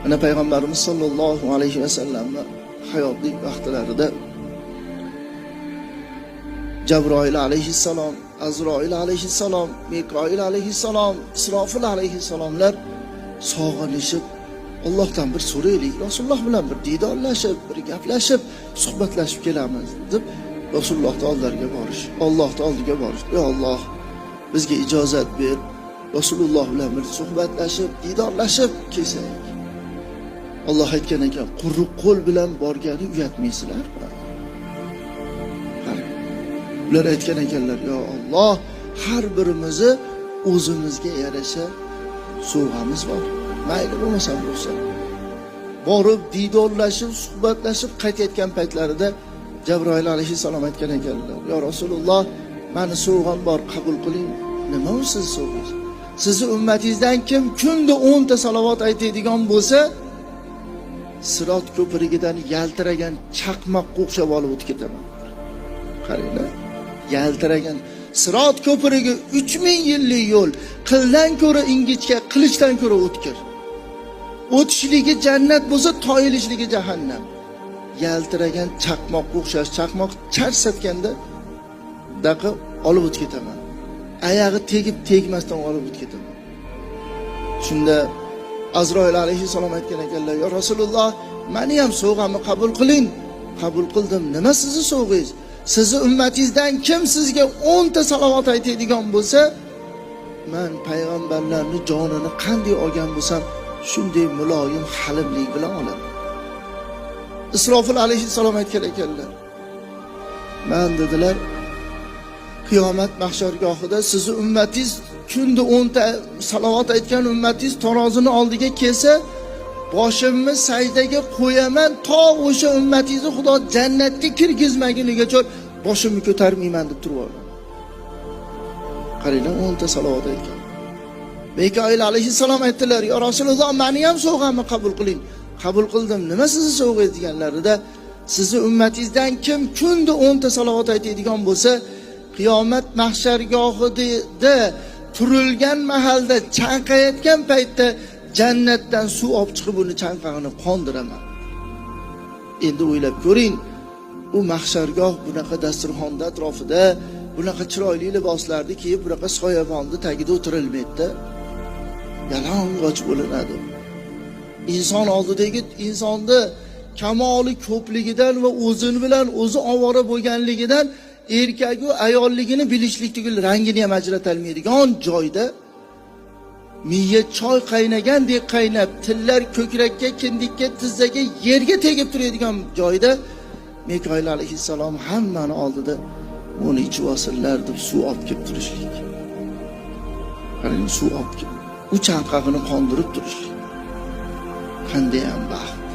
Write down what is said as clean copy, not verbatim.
Ana Payg'ambarimiz sollallohu alayhi vasallamni hayotlik vaqtlarida Jabroil alayhissalom, Azroil alayhissalom, Mikoil alayhissalom, Isrofil alayhissalomlar sog'inishib, Allohdan bir so'raylik, Rasululloh bilan bir didorlashib, bir gaplashib, suhbatlashib kelamiz deb Rasulullohning oldilariga borish, Allohning oldiga borish. Ey Alloh, bizga ijozat ber, Rasululloh bilan bir suhbatlashib, didorlashib kelsak. Alloh aytgan ekan, quruq qo'l bilan borgani uyatmaysizlar. Ular aytgan ekanlar, yo Alloh, har birimizni o'zimizga yarasha sovg'amiz bor. Mayli bo'lmasa ruxsat. Borib didorlashib, suhbatlashib qaytayotgan paytlarida Jabroil alayhissalom aytgan ekanlar, yo Rasululloh, meni sovg'am bor, qabul qiling. Nima u siz sovg'angiz? Sizni ummatingizdan kim kunda 10 ta salovat aytadigan bo'lsa, Sirot ko'pirigidan yaltiragan chaqmoqqa o'xshab olib o'tib ketaman. Qaranglar, yaltiragan Sirot ko'pirigi 3000 yillik yo'l, qildan ko'ra ingichka, qilichdan ko'ra o'tkir. O'tishligi jannat bo'lsa, toyilishligi jahannam. Yaltiragan chaqmoqqa o'xshash, chaqmoq charsatganda daqiq olib o'tib ketaman. Oyog'i tegib tegmasdan olib o'tib ketaman. Shunda Azroil alayhissalom aytgan ekanlar, yo Rasululloh, meni ham sovg'amni qabul qiling. Qabul qildim. Nima sizni sovg'ingiz? Sizni ummatingizdan kim sizga 10 ta salovat aytadigan bo'lsa, men payg'ambarlarning jonini qanday olgan bo'lsam, shunday muloyim halimlik bilan olaman. Isrofil alayhissalom aytgan ekanlar, men dedilar, qiyomat mahshargohida sizni ummatingiz kunda 10 ta salovat aytgan ummatingiz tarozini oldiga kelsa, boshimni sajdaga qo'yaman, to o'sha ummatingizni Xudo jannatga kirgizmagunigacha boshimni ko'tarmayman deb turibman. Qaranglar, 10 ta salovat aytgan. Mikoil alayhissalom aytdilar, yo Rasululloh, meni ham sovg'amni qabul qiling. Qabul qildim. Nima sizni sovg'ingiz deganlarida, sizni ummatingizdan kim kunda 10 ta salovat aytadigan bo'lsa, qiyomat mahshargohida turilgan mahalda chanqayotgan paytda jannatdan suv olib chiqib uni chanqog'ini qondiraman. Endi o'ylab ko'ring, u mahshargoh bunaqa dasturxonda atrofida, bunaqa chiroyli liboslarni kiyib, bunaqa soyabonni tagida o'tirilmaydi-da. Yalang'och bo'linadi. Inson oldidagi insonni kamoli ko'pligidan va o'zini bilan o'zi ovora bo'lganligidan erkak va ayolligini bilishlik tugul rangini ham ajrata olmaydigan joyda, miya choy qaynagandek qaynab, tillar ko'krakka, kindikka, tizzaga, yerga tegib turadigan joyda Mikoil alayhissalom hammani oldida uni ichib olsinlar deb suv olib kelib turishlik. Qarang, suv olib kelib, u chanqog'ini qondirib turishlik. Qanday ham baxt.